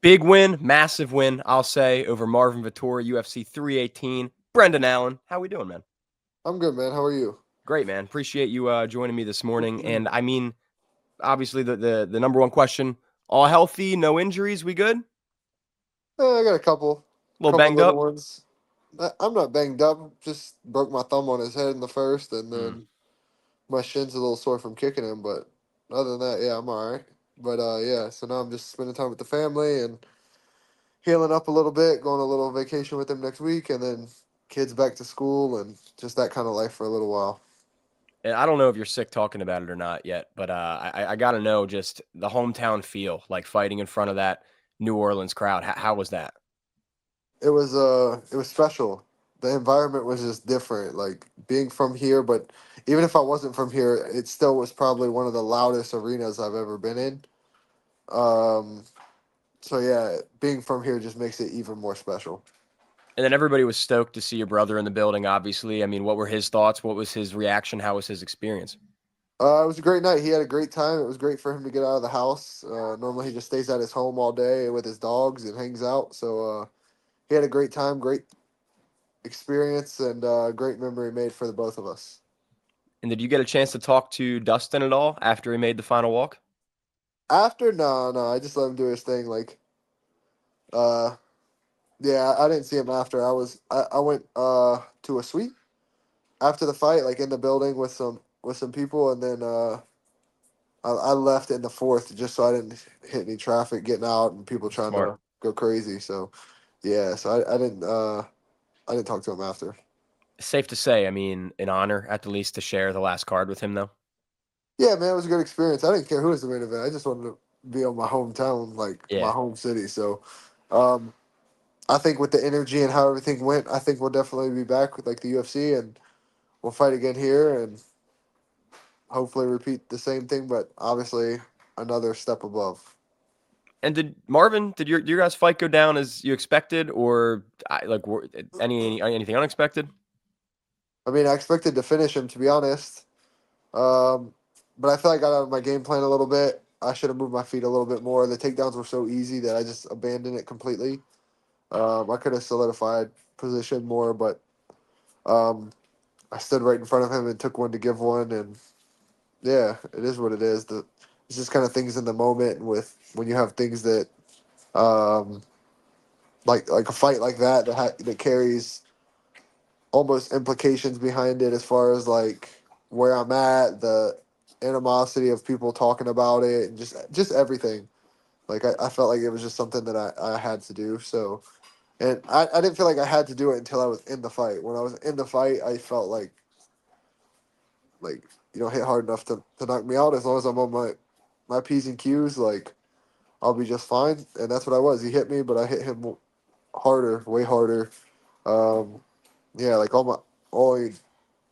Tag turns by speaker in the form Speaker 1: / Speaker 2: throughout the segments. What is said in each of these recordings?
Speaker 1: Big win, massive win, I'll say, over Marvin Vettori, UFC 318. Brendan Allen, how we doing, man?
Speaker 2: I'm good, man. How are you?
Speaker 1: Great, man. Appreciate you joining me this morning. And I mean, obviously, the number one question: all healthy, no injuries, we good?
Speaker 2: I got a couple,
Speaker 1: A little banged
Speaker 2: little
Speaker 1: up.
Speaker 2: ones. I'm not banged up. Just broke my thumb on his head in the first, and
Speaker 1: Mm.
Speaker 2: then my shin's a little sore from kicking him. But other than that, yeah, I'm all right. But yeah, so now I'm just spending time with the family and healing up a little bit, going on a little vacation with them next week, and then kids back to school and just that kind of life for a little while.
Speaker 1: And I don't know if you're sick talking about it or not yet, but I got to know just the hometown feel, like fighting in front of that New Orleans crowd. How was that?
Speaker 2: It was special. The environment was just different. Like being from here, but even if I wasn't from here, it still was probably one of the loudest arenas I've ever been in. Um, so yeah, being from here just makes it even more special.
Speaker 1: And then everybody was stoked to see your brother in the building, obviously. I mean, what were his thoughts? What was his reaction? How was his experience?
Speaker 2: It was a great night. He had a great time. It was great for him to get out of the house. Normally he just stays at his home all day with his dogs and hangs out. So he had a great time, great experience, and great memory made for the both of us.
Speaker 1: And did you get a chance to talk to Dustin at all after he made the final walk?
Speaker 2: After, no, I just let him do his thing. Uh, Yeah, I didn't see him after. I went to a suite after the fight, like in the building with some people, and then I left in the fourth just so I didn't hit any traffic getting out and people trying
Speaker 1: Smart.
Speaker 2: to go crazy. So yeah, so I didn't talk to him after.
Speaker 1: Safe to say, I mean, an honor at the least to share the last card with him, though.
Speaker 2: Yeah, man, it was a good experience. I didn't care who was the main event. I just wanted to be on my hometown, like my
Speaker 1: Yeah.
Speaker 2: home city. So um, I think with the energy and how everything went, I think we'll definitely be back with like the UFC and we'll fight again here and hopefully repeat the same thing, but obviously another step above.
Speaker 1: And did your guys' fight go down as you expected, or anything unexpected?
Speaker 2: I mean, I expected to finish him, to be honest, um, but I feel like I got out of my game plan a little bit. I should have moved my feet a little bit more. The takedowns were so easy that I just abandoned it completely. I could have solidified position more, but um, I stood right in front of him and took one to give one, and yeah, it is what it is. It's just kind of things in the moment, and with when you have things that um, like a fight like that that carries almost implications behind it as far as like where I'm at, the animosity of people talking about it, and just everything. Like I felt like it was just something that I had to do. So and I didn't feel like I had to do it until I was in the fight. When I was in the fight, I felt like hit hard enough to knock me out. As long as I'm on my P's and Q's, like I'll be just fine. And that's what I was. He hit me, but I hit him harder, way harder. Um, yeah, like all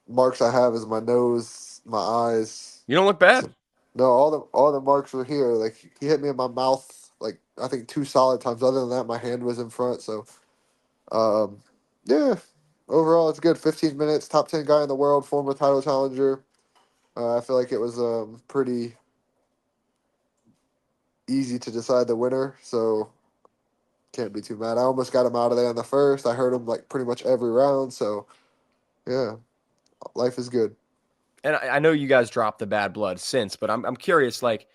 Speaker 2: marks I have is my nose, my eyes.
Speaker 1: You don't look
Speaker 2: So,
Speaker 1: bad.
Speaker 2: no, all the marks were here. Like he hit me in my mouth, like I think two solid times. Other than that, my hand was in front. So, um, yeah, overall it's good. 15 minutes, top 10 guy in the world, former title challenger. I feel like it was pretty easy to decide the winner. So can't be too mad. I almost got him out of there in the first. I heard him like pretty much every round. So yeah, life is good.
Speaker 1: And I know you guys dropped the bad blood since, but I'm curious, like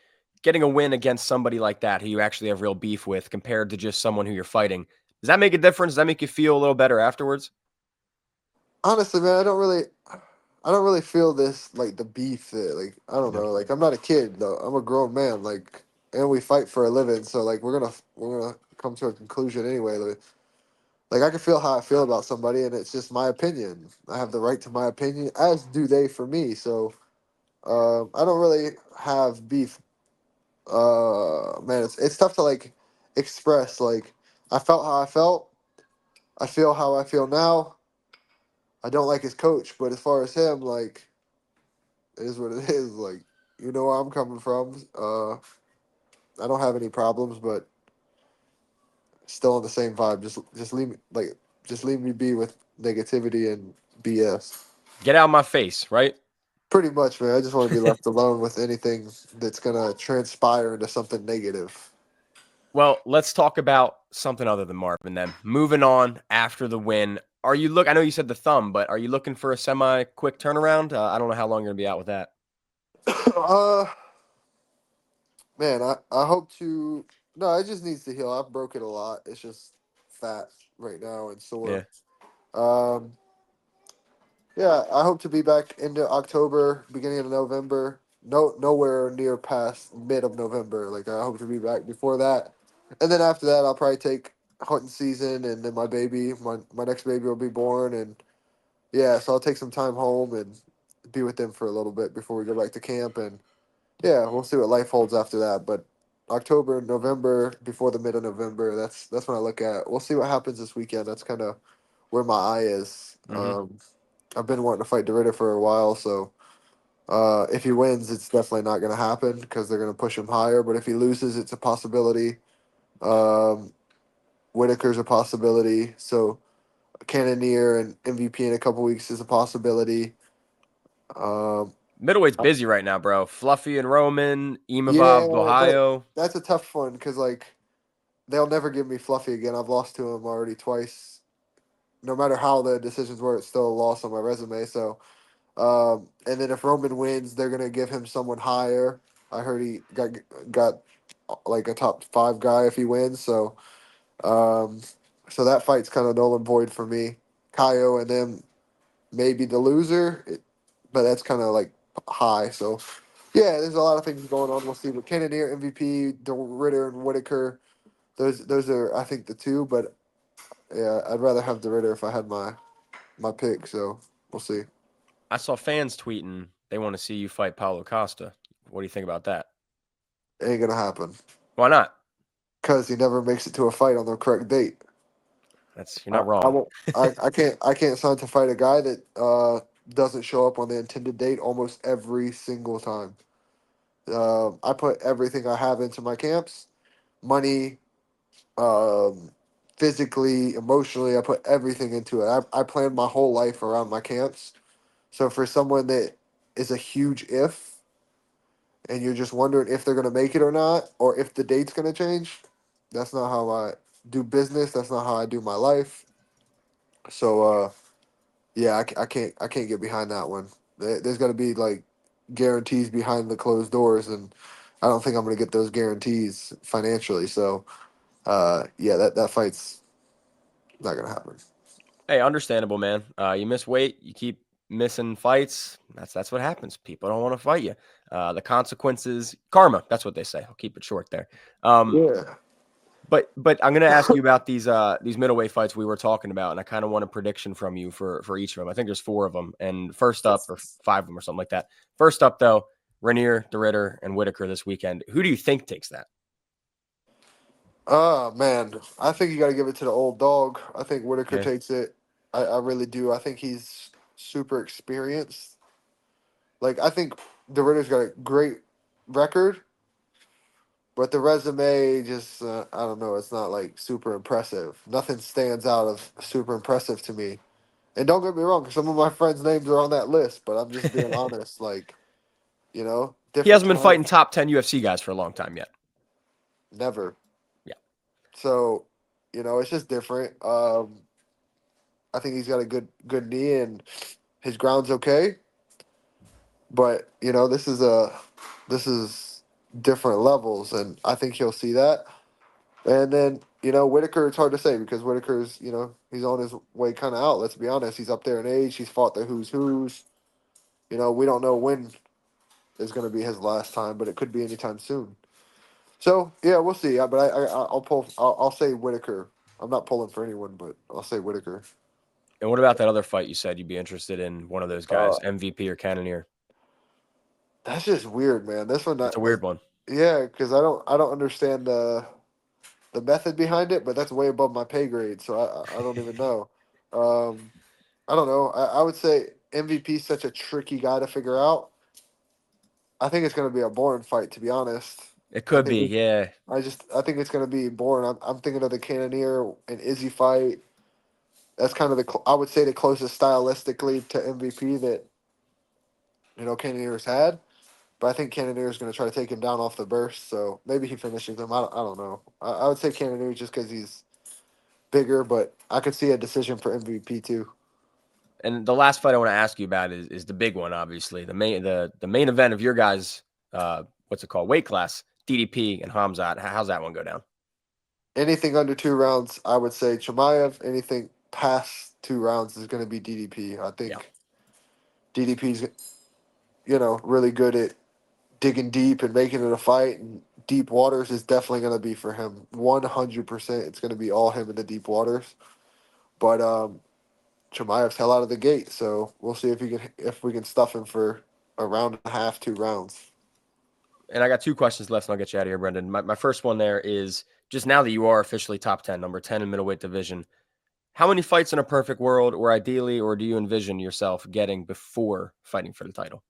Speaker 1: getting a win against somebody like that who you actually have real beef with, compared to just someone who you're fighting. Does that make a difference? Does that make you feel a little better afterwards?
Speaker 2: Honestly, man, I don't really feel this like the beef that like I don't
Speaker 1: Yeah.
Speaker 2: know like I'm not a kid though I'm a grown man like and we fight for a living so like we're gonna come to a conclusion anyway like I can feel how I feel about somebody and it's just my opinion. I have the right to my opinion as do they for me. So I don't really have beef. Man, it's tough to like express like I felt how I felt. I feel how I feel now. I don't like his coach, but as far as him, like it is what it is. Like, you know where I'm coming from. I don't have any problems, but still on the same vibe. Just leave me just leave me be with negativity and BS.
Speaker 1: Get out of my face, right?
Speaker 2: Pretty much, man. I just want to be left alone with anything that's gonna transpire into something negative.
Speaker 1: Well, let's talk about something other than Marvin then. Moving on after the win. I know you said the thumb, but are you looking for a semi quick turnaround? I don't know how long you're going to be out with that.
Speaker 2: uh, man, I hope to. No, it just needs to heal. I've broken a lot. It's just fat right now and
Speaker 1: Yeah.
Speaker 2: sore. Um, yeah, I hope to be back into October, beginning of November. No, nowhere near past mid of November. Like I hope to be back before that, and then after that, I'll probably take hunting season, and then my next baby will be born, and yeah, so I'll take some time home and be with them for a little bit before we go back to camp, and yeah, we'll see what life holds after that. But October, November, before the mid of November, that's when I look at. We'll see what happens this weekend. That's kind of where my eye is.
Speaker 1: Hmm.
Speaker 2: I've been wanting to fight DeRitter for a while, so if he wins, it's definitely not going to happen because they're going to push him higher. But if he loses, it's a possibility. Um, Whittaker's a possibility. So Cannonier and MVP in a couple weeks is a possibility. Um,
Speaker 1: Middleweight's busy right now, bro. Fluffy and Roman, Imavov,
Speaker 2: yeah, but
Speaker 1: Ohio.
Speaker 2: that's a tough one because like they'll never give me Fluffy again. I've lost to him already twice. No matter how the decisions were, it's still a loss on my resume. So, and then if Roman wins, they're gonna give him someone higher. I heard he got like a top five guy if he wins. Um, so that fight's kind of null and void for me. Kaio and then maybe the loser, but that's kind of like high. So, yeah, there's a lot of things going on. We'll see. But Cannonier, MVP, Ritter, and Whittaker. Those are I think the two, but yeah, I'd rather have the Ritter if I had my pick. So we'll see.
Speaker 1: I saw fans tweeting they want to see you fight Paulo Costa. What do you think about that?
Speaker 2: Ain't gonna happen
Speaker 1: Why not?
Speaker 2: because he never makes it to a fight on the correct date.
Speaker 1: You're
Speaker 2: I,
Speaker 1: not
Speaker 2: I
Speaker 1: wrong.
Speaker 2: won't. I can't sign to fight a guy that doesn't show up on the intended date almost every single time. I put everything I have into my camps, money, um, physically, emotionally. I put everything into it. I planned my whole life around my camps. So for someone that is a huge if, and you're just wondering if they're gonna make it or not, or if the date's gonna change, that's not how I do business. That's not how I do my life. So yeah, I can't get behind that one. There's got to be like guarantees behind the closed doors, and I don't think I'm gonna get those guarantees financially. So yeah, that fight's not gonna happen.
Speaker 1: Hey, understandable, man. You miss weight, you keep missing fights. That's what happens. People don't want to fight you. The consequences, karma. That's what they say. I'll keep it short there. Um,
Speaker 2: Yeah.
Speaker 1: but I'm gonna ask you about these middleweight fights we were talking about, and I kind of want a prediction from you for each of them. I think there's four of them, and first up, or five of them, or something like that. First up, though, Reinier, DeRitter, and Whittaker this weekend. Who do you think takes that?
Speaker 2: Oh man, I think you got to give it to the old dog. I think Whitaker
Speaker 1: Yeah.
Speaker 2: takes it. I really do. I think he's super experienced. Like I think the Ritter's got a great record, but the resume just I don't know. It's not like super impressive. Nothing stands out of super impressive to me. And don't get me wrong, some of my friends' names are on that list, but I'm just being honest. Like
Speaker 1: He
Speaker 2: different
Speaker 1: hasn't been
Speaker 2: time.
Speaker 1: fighting top 10 UFC guys for a long time yet.
Speaker 2: Never.
Speaker 1: Yeah.
Speaker 2: So, it's just different. I think he's got a good knee and his ground's okay. But this is different levels, and I think he'll see that. And then Whitaker, it's hard to say because Whitaker's he's on his way kind of out. Let's be honest, he's up there in age. He's fought the who's. We don't know when is going to be his last time, but it could be anytime soon. So yeah, we'll see. But I'll pull. I'll say Whitaker. I'm not pulling for anyone, but I'll say Whitaker.
Speaker 1: And what about that other fight you said you'd be interested in one of those guys,
Speaker 2: Uh,
Speaker 1: MVP or Cannonier?
Speaker 2: that's just weird, man. This one
Speaker 1: It's a
Speaker 2: not like
Speaker 1: weird one.
Speaker 2: yeah, because I don't understand the method behind it, but that's way above my pay grade, so I don't even know. Um, I don't know. I would say MVP is such a tricky guy to figure out. I think it's going to be a boring fight, to be honest.
Speaker 1: It
Speaker 2: I
Speaker 1: could
Speaker 2: think
Speaker 1: be, yeah.
Speaker 2: I think it's going to be boring. I'm thinking of the Cannonier and Izzy fight. That's kind of I would say the closest stylistically to MVP that Cannonier's had. But I think Cannonier is going to try to take him down off the burst, so maybe he finishes him. I don't know. I would say Cannonier just because he's bigger, but I could see a decision for MVP too.
Speaker 1: And the last fight I want to ask you about is the big one, obviously the main event of your guys. What's it called? Weight class. DDP and Khamzat. How's that one go down?
Speaker 2: Anything under 2 rounds, I would say Chimaev. Anything past 2 rounds is going to be DDP. I
Speaker 1: Yeah.
Speaker 2: think DDP's really good at digging deep and making it a fight. And deep waters is definitely going to be for him. 100%. It's going to be all him in the deep waters. But Chimaev's hell out of the gate, so we'll see if we can stuff him for a round and a half, 2 rounds.
Speaker 1: And I got 2 questions left, and I'll get you out of here, Brendan. My first one there is just now that you are officially top 10, number 10 in middleweight division, how many fights in a perfect world, or ideally, or do you envision yourself getting before fighting for the title?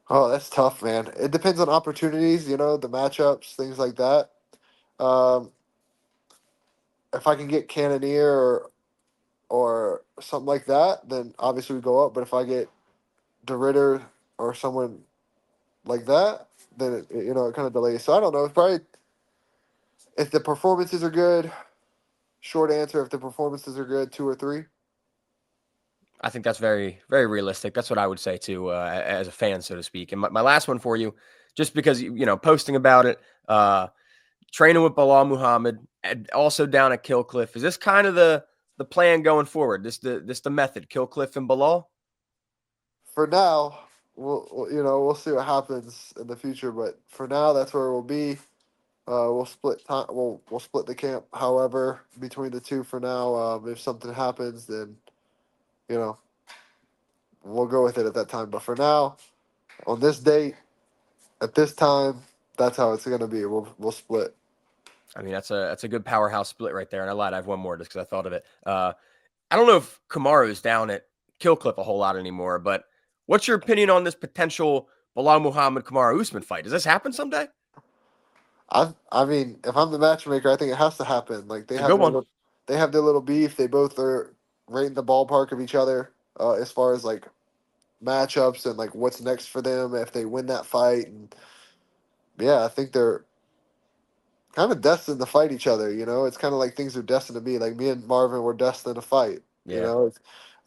Speaker 2: Oh, that's tough, man. It depends on opportunities, the matchups, things like that. Um, if I can get Cannonier or something like that, then obviously we go up. But if I get DeRitter or someone like that, then it kind of delays. So I don't know. It's probably if the performances are good. Short answer: if the performances are good, 2 or 3.
Speaker 1: I think that's very, very realistic. That's what I would say too, as a fan, so to speak. And my last one for you, just because posting about it, training with Belal Muhammad, and also down at Kill Cliff. Is this kind of the plan going forward? This the method? Kill Cliff and Belal.
Speaker 2: For now, we'll see what happens in the future. But for now, that's where we'll be. We'll split time. We'll split the camp. However, between the two for now, if something happens, then you know we'll go with it at that time. But for now, on this date, at this time, that's how it's gonna be. We'll split.
Speaker 1: I mean, that's a good powerhouse split right there. And I lied, I have one more just because I thought of it. I don't know if Kamaru is down at Kill Cliff a whole lot anymore, but what's your opinion on this potential Belal Muhammad Kamaru Usman fight? Does this happen someday?
Speaker 2: I mean, if I'm the matchmaker, I think it has to happen. Like
Speaker 1: It's a good one.
Speaker 2: they have their little beef. They both are right in the ballpark of each other as far as like matchups and like what's next for them if they win that fight. And yeah, I think they're kind of destined to fight each other. It's kind of like things are destined to be. Like me and Marvin were destined to fight.
Speaker 1: Yeah.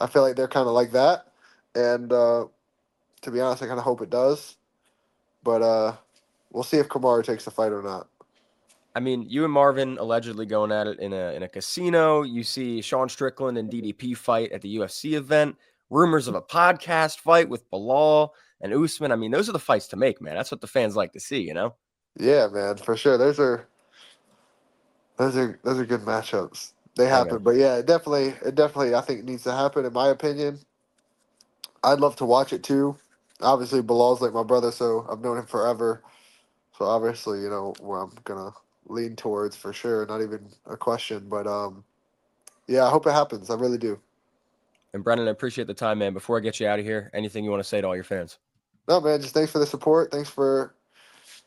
Speaker 2: I feel like they're kind of like that. And to be honest, I kind of hope it does. But we'll see if Kamaru takes the fight or not.
Speaker 1: I mean, you and Marvin allegedly going at it in a casino. You see Sean Strickland and DDP fight at the UFC event. Rumors of a podcast fight with Belal and Usman. I mean, those are the fights to make, man. That's what the fans like to see.
Speaker 2: Yeah, man, for sure. Those are good matchups. They
Speaker 1: Hey, man.
Speaker 2: happen, but yeah, it definitely I think needs to happen in my opinion. I'd love to watch it too. Obviously, Bilal's like my brother, so I've known him forever. So obviously, where I'm gonna lean towards for sure. Not even a question, but yeah, I hope it happens. I really do.
Speaker 1: And Brendan, I appreciate the time, man. Before I get you out of here, anything you want to say to all your fans?
Speaker 2: No, man, just thanks for the support. Thanks for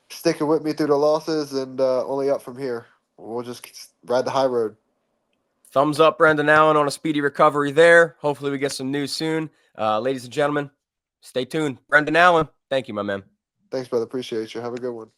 Speaker 2: sticking with me through the losses, and only up from here. We'll just ride the high road.
Speaker 1: Thumbs up, Brendan Allen, on a speedy recovery there. Hopefully, we get some news soon. Ladies and gentlemen, stay tuned. Brendan Allen, thank you, my man.
Speaker 2: Thanks, brother. Appreciate you. Have a good one.